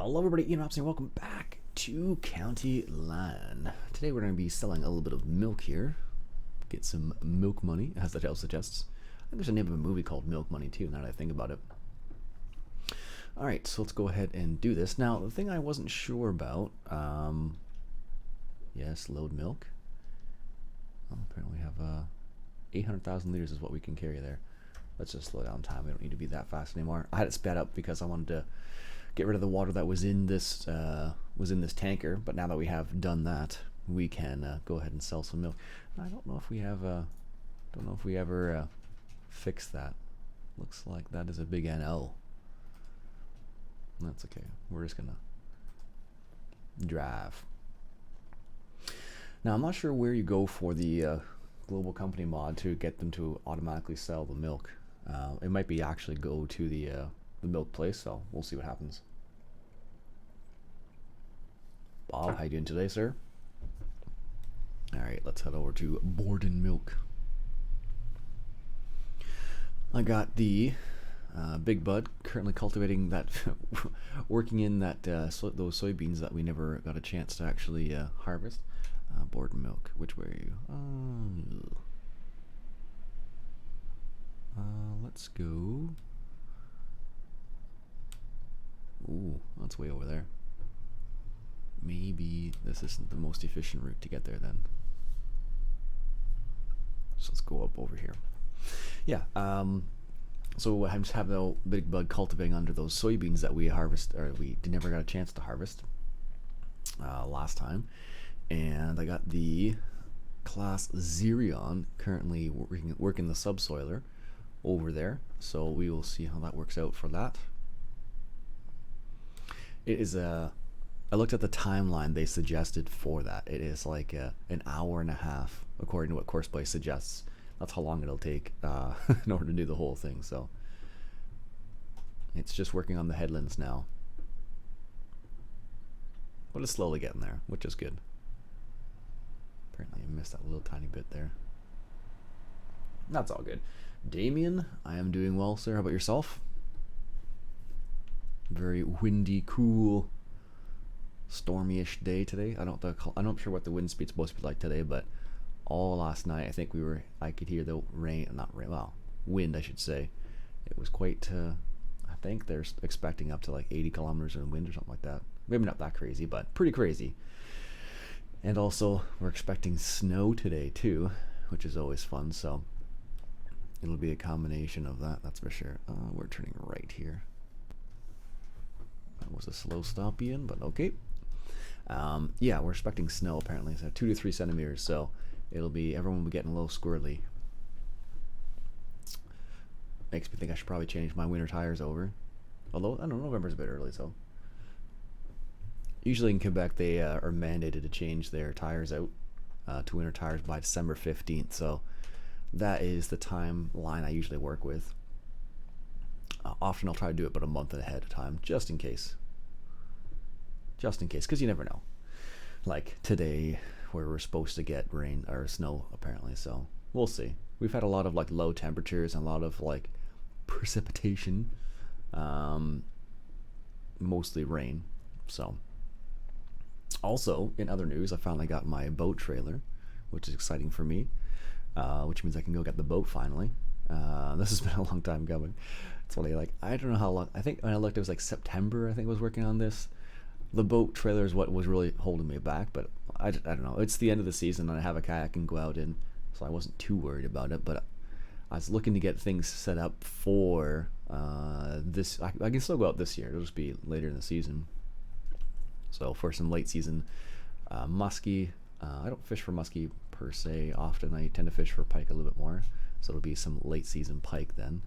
Hello everybody, Ian Robson, welcome back to County Line. Today we're going to be selling a little bit of milk here. Get some milk money, as the title suggests. I think there's a name of a movie called Milk Money too, now that I think about it. Alright, so let's go ahead and do this. Now, the thing I wasn't sure about, yes, load milk. Well, apparently we have 800,000 liters is what we can carry there. Let's just slow down time, we don't need to be that fast anymore. I had it sped up because I wanted to get rid of the water that was in this tanker, but now that we have done that, we can go ahead and sell some milk. I don't know if we have don't know if we ever fixed that. Looks like that is a big NL. That's okay. We're just gonna drive. Now I'm not sure where you go for the global company mod to get them to automatically sell the milk. It might be actually go to the milk place, so we'll see what happens. Bob, how you doing today, sir? Alright, let's head over to Borden Milk. I got the Big Bud, currently cultivating that, working in that those soybeans that we never got a chance to actually harvest. Borden Milk, which way are you? Let's go. Ooh, that's way over there. Maybe this isn't the most efficient route to get there then. So let's go up over here. Yeah, so I just have the Big Bud cultivating under those soybeans that we never got a chance to harvest last time. And I got the class Xerion currently working the subsoiler over there. So we will see how that works out for that. It is I looked at the timeline they suggested for that. It is like an hour and a half, according to what Corsair suggests. That's how long it'll take in order to do the whole thing. So it's just working on the headlands now, but it's slowly getting there, which is good. Apparently I missed that little tiny bit there. That's all good. Damien, I am doing well, sir. How about yourself? Very windy, cool, stormy-ish day today. I'm not sure what the wind speed's supposed to be like today, but all last night I think I could hear the wind, I should say. It was quite I think they're expecting up to like 80 kilometers in wind or something like that. Maybe not that crazy, but pretty crazy. And also we're expecting snow today too, which is always fun, so it'll be a combination of that's for sure. We're turning right here. That was a slow stop, Ian, but okay. Yeah, we're expecting snow apparently, so 2 to 3 centimeters, so everyone will be getting a little squirrely. Makes me think I should probably change my winter tires over. Although, I don't know, November's a bit early, so. Usually in Quebec, they are mandated to change their tires out to winter tires by December 15th, so that is the timeline I usually work with. Often I'll try to do it about a month ahead of time, just in case. Just in case, because you never know. Like today, where we're supposed to get rain or snow, apparently, so we'll see. We've had a lot of like low temperatures and a lot of like precipitation, mostly rain. So, also in other news, I finally got my boat trailer, which is exciting for me, which means I can go get the boat finally. This has been a long time coming. It's only like, I don't know how long. I think when I looked, it was like September, I think I was working on this. The boat trailer is what was really holding me back, but I don't know. It's the end of the season and I have a kayak I can go out in, so I wasn't too worried about it, but I was looking to get things set up for this. I can still go out this year. It'll just be later in the season. So for some late season musky, I don't fish for musky per se often. I tend to fish for pike a little bit more, so it'll be some late season pike then.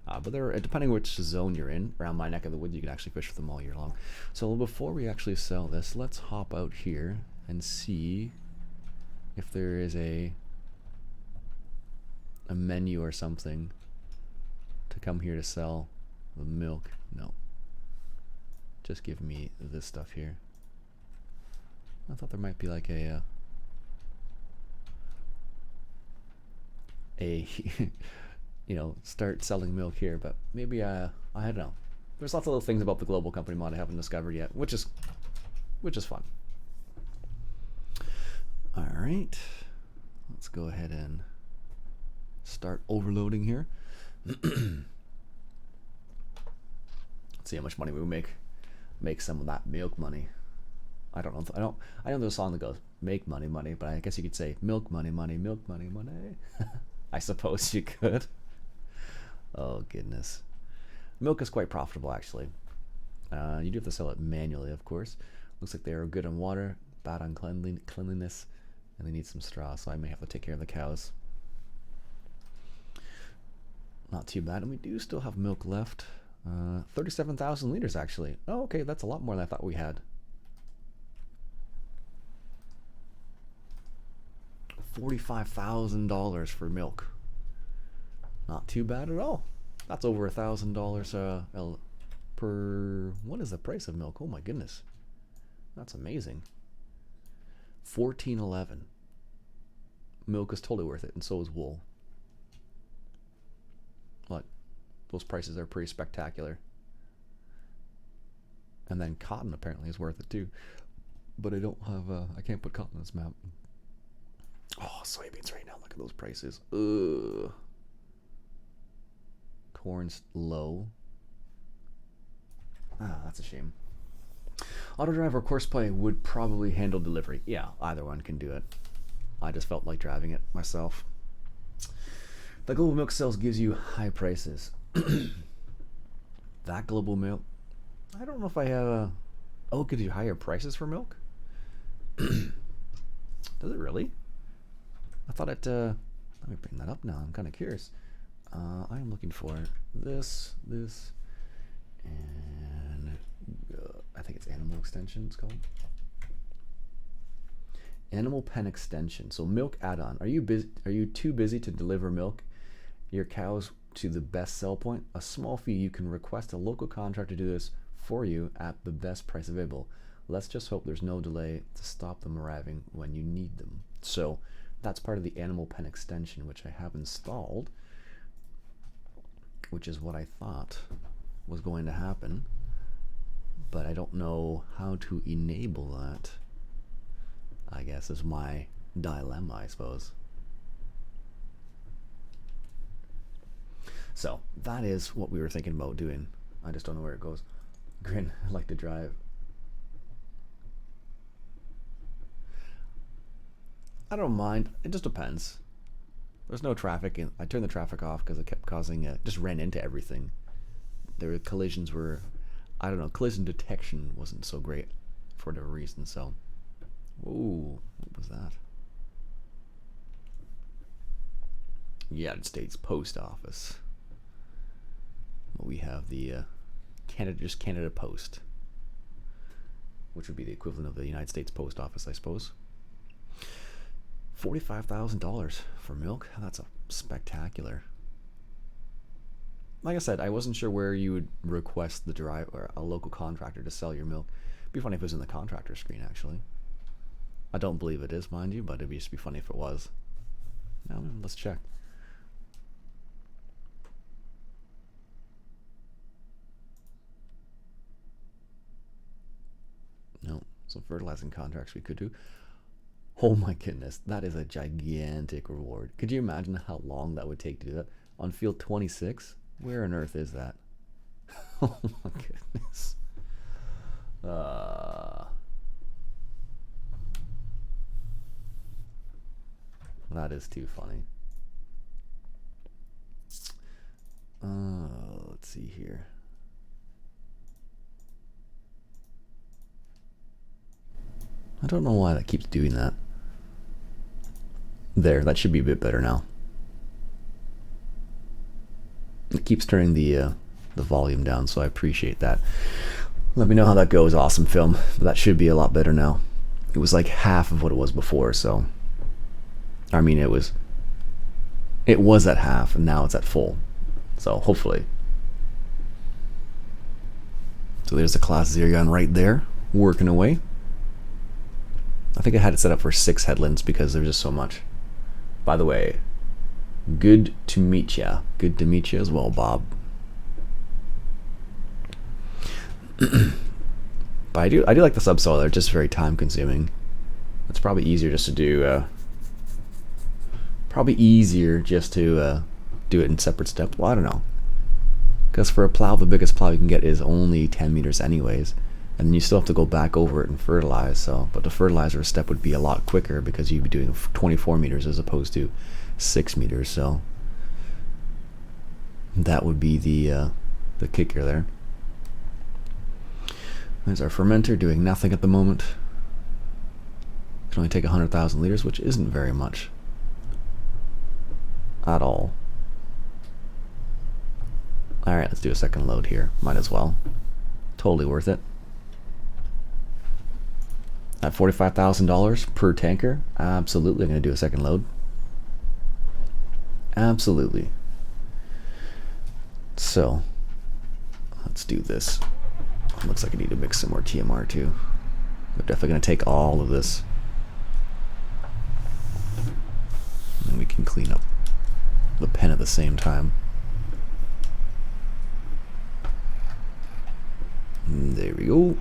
But depending on which zone you're in, around my neck of the woods, you can actually fish for them all year long. So before we actually sell this, let's hop out here and see if there is a menu or something to come here to sell the milk. No. Just give me this stuff here. I thought there might be like a you know, start selling milk here, but maybe I don't know. There's lots of little things about the global company mod I haven't discovered yet, which is fun. All right, let's go ahead and start overloading here. Let's see how much money we make some of that milk money. I don't know there's a song that goes make money money, but I guess you could say milk money money, milk money money. I suppose you could. Oh goodness, milk is quite profitable actually. You do have to sell it manually, of course. Looks like they are good on water, bad on cleanliness, and they need some straw, so I may have to take care of the cows. Not too bad, and we do still have milk left. 37,000 liters actually. Oh, okay, that's a lot more than I thought we had. $45,000 for milk. Not too bad at all. That's over $1,000 per. What is the price of milk? Oh my goodness, that's amazing. $14.11. Milk is totally worth it, and so is wool. What? Those prices are pretty spectacular. And then cotton apparently is worth it too, but I don't have. I can't put cotton on this map. Oh, soybeans right now. Look at those prices. Ugh. Corn's low. Ah, that's a shame. Auto drive or course play would probably handle delivery. Yeah, either one can do it. I just felt like driving it myself. The global milk sales gives you high prices. That global milk, I don't know if I have a. Oh, it gives you higher prices for milk? Does it really? I thought it. Let me bring that up now. I'm kind of curious. I am looking for this, and I think it's animal extension. It's called animal pen extension. So milk add-on. Are you busy? Are you too busy to deliver milk your cows to the best sell point? A small fee. You can request a local contractor to do this for you at the best price available. Let's just hope there's no delay to stop them arriving when you need them. So that's part of the animal pen extension, which I have installed, which is what I thought was going to happen, but I don't know how to enable that, I guess, is my dilemma, I suppose. So that is what we were thinking about doing. I just don't know where it goes. Grin, I like to drive. I don't mind. It just depends. There's no traffic, and I turned the traffic off because it kept causing. Just ran into everything. Their collisions were, I don't know. Collision detection wasn't so great for whatever reason. So, ooh, what was that? United States Post Office. Well, we have the Canada Post, which would be the equivalent of the United States Post Office, I suppose. $45,000 for milk. That's a spectacular. Like I said, I wasn't sure where you would request the drive or a local contractor to sell your milk. It'd be funny if it was in the contractor screen, actually. I don't believe it is, mind you, but it'd just be funny if it was. Now, let's check. No, some fertilizing contracts we could do. Oh my goodness, that is a gigantic reward. Could you imagine how long that would take to do that? On field 26? Where on earth is that? Oh my goodness. That is too funny. Let's see here. I don't know why that keeps doing that. There, that should be a bit better now. It keeps turning the volume down, so I appreciate that. Let me know how that goes. Awesome film. But that should be a lot better now. It was like half of what it was before, so I mean it was at half and now it's at full. So hopefully. So there's the class 0 gun right there, working away. I think I had it set up for 6 headlands because there's just so much. By the way, good to meet ya. Good to meet you as well, Bob. But I do like the subsoil. They're just very time consuming. It's probably easier just to do. Do it in separate steps. Well, I don't know. Because for a plow, the biggest plow you can get is only 10 meters anyways. And then you still have to go back over it and fertilize. So, but the fertilizer step would be a lot quicker because you'd be doing 24 meters as opposed to 6 meters. So that would be the kicker there. There's our fermenter doing nothing at the moment. Can only take 100,000 liters, which isn't very much at all. Alright, let's do a second load here. Might as well. Totally worth it. At $45,000 per tanker, absolutely I'm going to do a second load. Absolutely. So, let's do this. Looks like I need to mix some more TMR too. We're definitely going to take all of this. And we can clean up the pen at the same time. And there we go.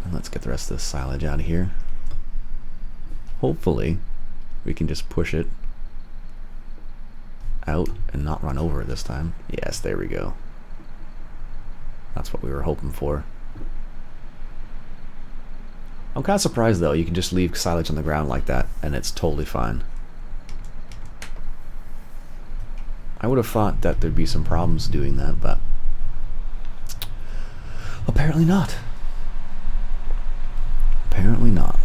And let's get the rest of this silage out of here. Hopefully, we can just push it out and not run over it this time. Yes, there we go. That's what we were hoping for. I'm kind of surprised though, you can just leave silage on the ground like that and it's totally fine. I would have thought that there'd be some problems doing that, but apparently not. Apparently not.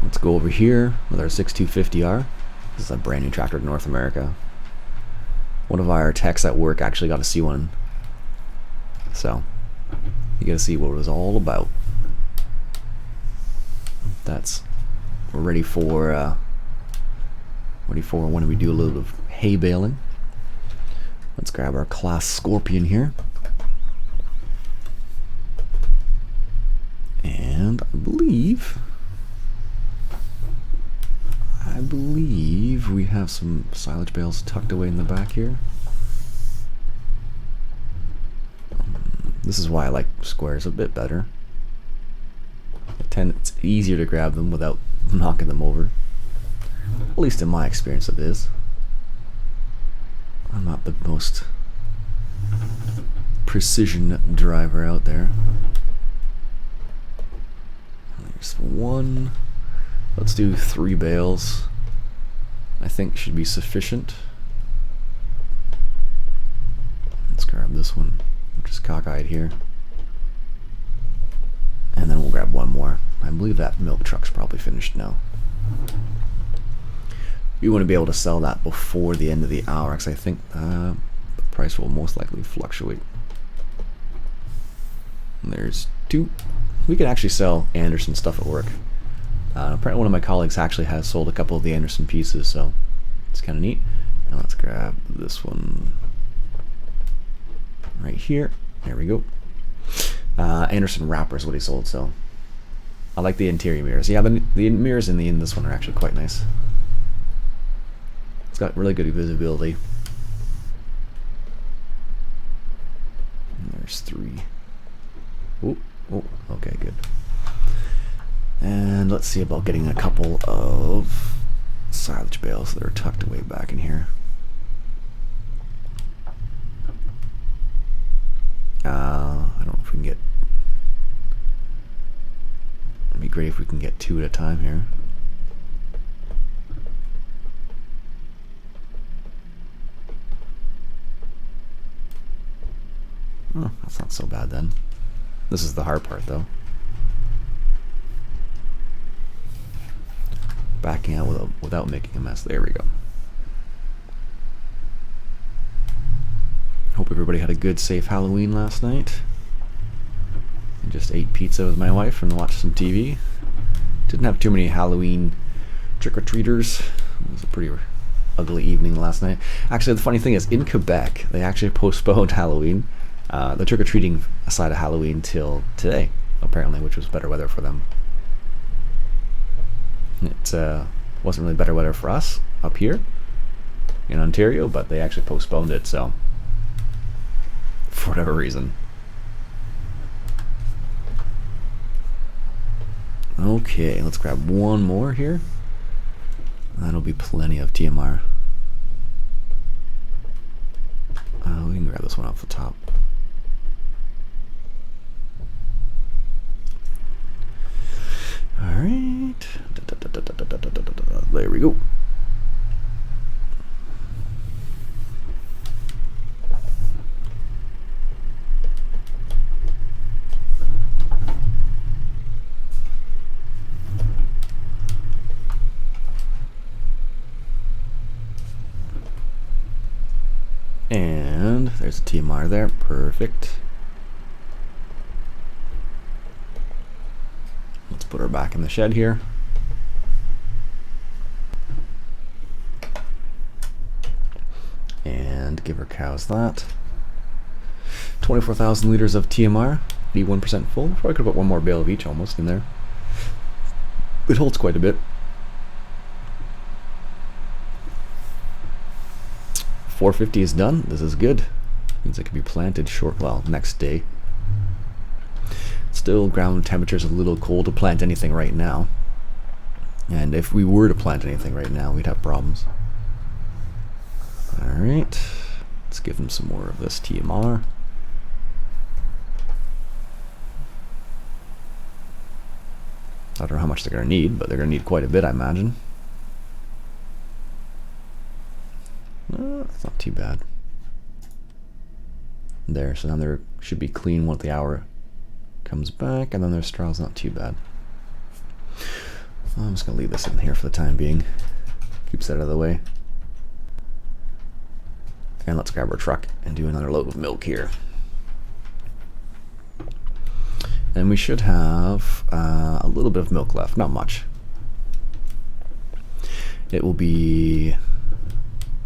Let's go over here with our 6250R. This is a brand new tractor to North America. One of our techs at work actually got to see one. So, you get to see what it was all about. We're ready for when we do a little of hay baling. Let's grab our class Scorpion here. And I believe we have some silage bales tucked away in the back here. This is why I like squares a bit better. It's easier to grab them without knocking them over. At least in my experience it is. I'm not the most precision driver out there. There's one. Let's do 3 bales. I think should be sufficient. Let's grab this one, which is cockeyed here. And then we'll grab one more. I believe that milk truck's probably finished now. We want to be able to sell that before the end of the hour, because I think the price will most likely fluctuate. And there's 2. We can actually sell Anderson stuff at work. Apparently one of my colleagues actually has sold a couple of the Anderson pieces, so it's kind of neat. Now let's grab this one right here. There we go. Anderson wrapper is what he sold, so I like the interior mirrors. Yeah, the mirrors in this one are actually quite nice. It's got really good visibility. And there's 3. Oh, okay, good. And let's see about getting a couple of silage bales that are tucked away back in here. I don't know if we can get. It'd be great if we can get 2 at a time here. Oh, that's not so bad then. This is the hard part though. Backing out without making a mess. There we go. Hope everybody had a good, safe Halloween last night. I just ate pizza with my wife and watched some TV. Didn't have too many Halloween trick-or-treaters. It was a pretty ugly evening last night. Actually, the funny thing is, in Quebec, they actually postponed Halloween, the trick-or-treating side of Halloween, till today, apparently, which was better weather for them. It wasn't really better weather for us up here. in Ontario, but they actually postponed it, so for whatever reason. Okay, let's grab one more here. That'll be plenty of TMR. We can grab this one off the top. Alright. There we go. And there's a TMR there. Perfect. Let's put her back in the shed here. And give her cows that. 24,000 liters of TMR. 81% full. Probably could put one more bale of each almost in there. It holds quite a bit. 450 is done. This is good. Means it can be planted next day. Still, ground temperature is a little cold to plant anything right now. And if we were to plant anything right now, we'd have problems. Alright. Let's give them some more of this TMR. I don't know how much they're going to need, but they're going to need quite a bit, I imagine. It's not too bad. There, so now there should be clean once the hour comes back, and then their straw's not too bad. I'm just gonna leave this in here for the time being. Keeps that out of the way. And let's grab our truck and do another load of milk here. And we should have a little bit of milk left, not much. It will be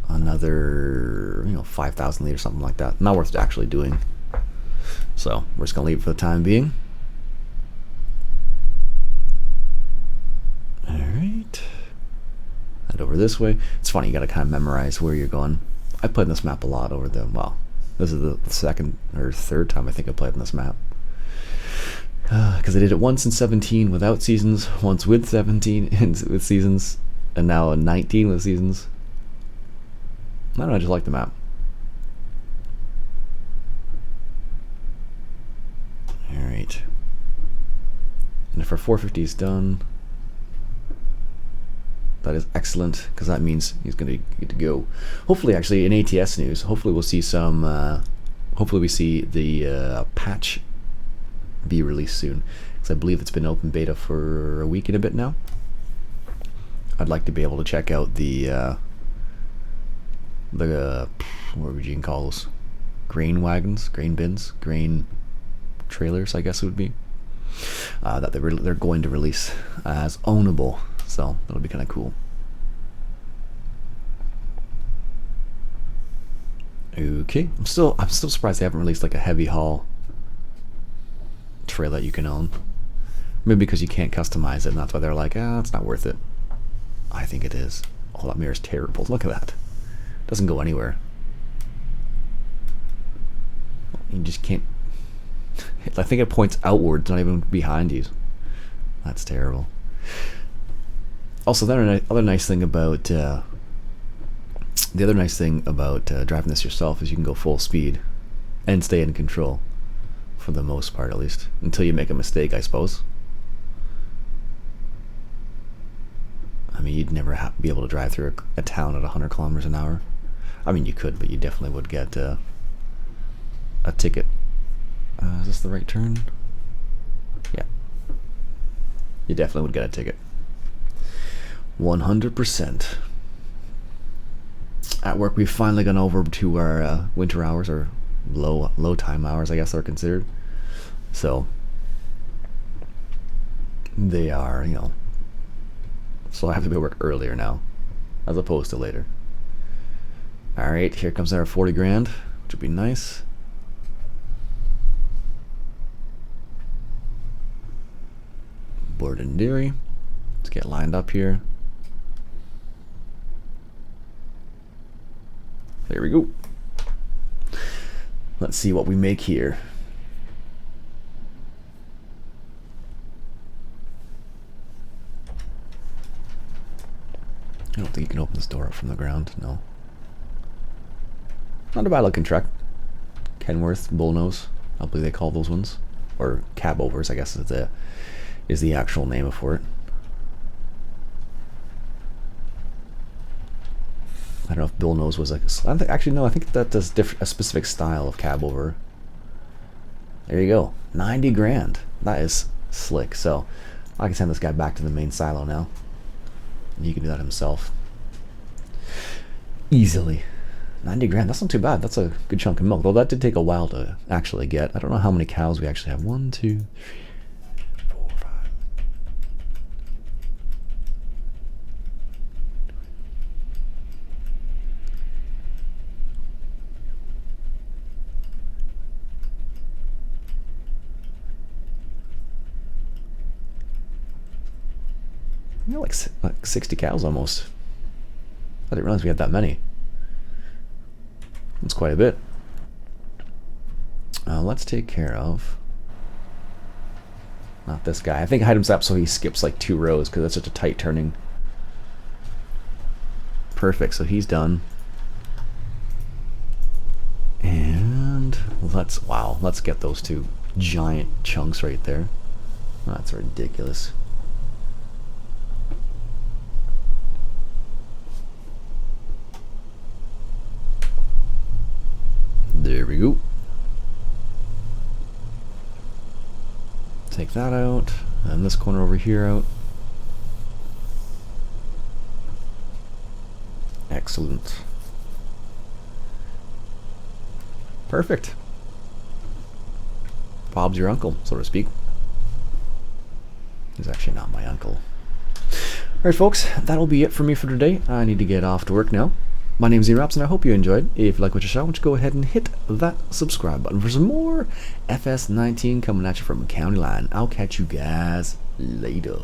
another 5,000 liters, something like that. Not worth actually doing, so we're just gonna leave it for the time being. All right, head over this way. It's funny, you gotta kind of memorize where you're going. I played in this map a lot over the, well, this is the second or third time I think I played in this map, because I did it once in 17 without seasons, once with 17 with seasons, and now in 19 with seasons. I don't know, I just like the map. Alright. And if our 450 is done, that is excellent, because that means he's going to be good to go. Hopefully, actually, in ATS news, hopefully we'll see some, hopefully we see the patch be released soon, because I believe it's been open beta for a week and a bit now. I'd like to be able to check out the what would you call those? Grain wagons, grain bins, grain trailers, I guess it would be. That they're going to release as ownable, so that'll be kind of cool. Okay, I'm still surprised they haven't released like a heavy haul trailer that you can own. Maybe because you can't customize it, and that's why they're like, it's not worth it. I think it is. Oh, that mirror's terrible. Look at that. Doesn't go anywhere. You just can't. I think it points outwards, not even behind you. That's terrible. Also, the other nice thing about driving this yourself is you can go full speed and stay in control, for the most part, at least, until you make a mistake, I suppose. I mean, you'd never be able to drive through a town at 100 kilometers an hour. I mean, you could, but you definitely would get a ticket. Is this the right turn? Yeah. You definitely would get a ticket. 100%. At work, we've finally gone over to our winter hours, or low time hours, I guess they're considered. So they are, so I have to be at work earlier now, as opposed to later. Alright, here comes our 40 grand, which would be nice. Board and dairy. Let's get lined up here. There we go. Let's see what we make here. I don't think you can open this door up from the ground, no. Not a bad looking truck. Kenworth, bullnose, I believe they call those ones. Or cab overs, I guess is the actual name for it. I don't know if bullnose was like, actually no, I think that does a specific style of cab over. There you go, 90 grand. That is slick. So I can send this guy back to the main silo now. He can do that himself easily. 90 grand, that's not too bad. That's a good chunk of milk, though that did take a while to actually get. I don't know how many cows we actually have. 1, 2, 3, 4, 5. You know, like 60 cows almost. I didn't realize we had that many. That's quite a bit. Let's take care of not this guy. I think I hide him up so he skips like 2 rows because that's such a tight turning. Perfect, so he's done. And let's get those 2 giant chunks right there. That's ridiculous. There we go. Take that out, and this corner over here out. Excellent. Perfect. Bob's your uncle, so to speak. He's actually not my uncle. Alright folks, that'll be it for me for today. I need to get off to work now. My name's EORUS, and I hope you enjoyed. If you like what you saw, why don't you go ahead and hit that subscribe button for some more FS19 coming at you from County Line. I'll catch you guys later.